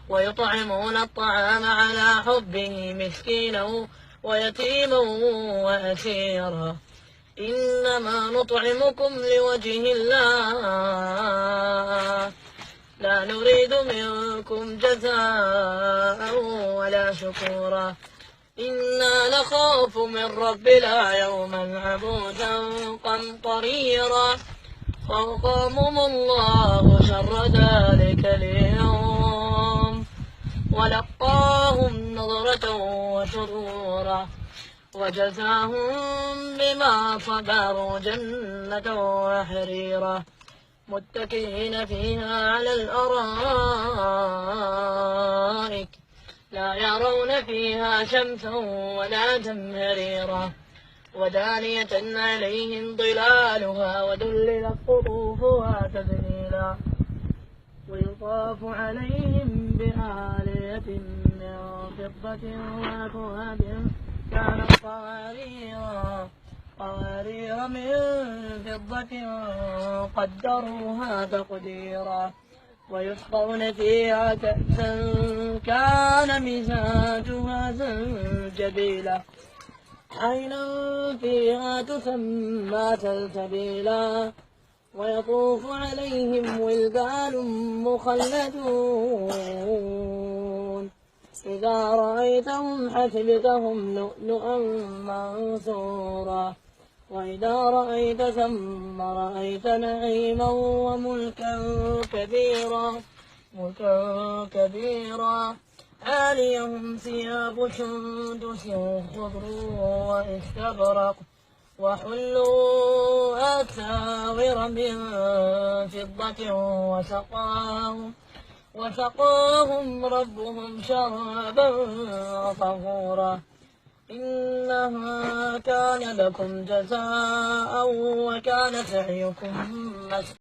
ويطعمون الطعام على حبه مسكينا ويتيما وأسيرا إنما نطعمكم لوجه الله لا نريد منكم جزاء ولا شكورا إنا نخاف من ربنا يوما عبوسا قمطريرا فوقاهم الله شر ذلك اليوم ولقاهم نظرة وسرورا وجزاهم بما صبروا جنة وحريرا متكئين فيها على الأرائك لا يرون فيها شمسا ولا زمهريرا ودانية عليهم ظلالها وذللت قطوفها تذليلا ويطاف عليهم بآلية من فضة وأكواب كانت قوارير من فضة قدروها تقديرا ويسقون فيها كأسا كان مزاجها زنجبيلا عينا فيها تسمى سلسبيلا ويطوف عليهم ولدان مخلدون إذا رأيتهم حسبتهم لؤلؤا منثورا وإذا رأيت ثم رأيت نعيما وملكا كبيرا عاليهم ثياب سندس خضر واستبرق وحلوا أساور من فضة وسقاهم ربهم شرابا طهورا إنها كان لكم جزاء وكان سعيكم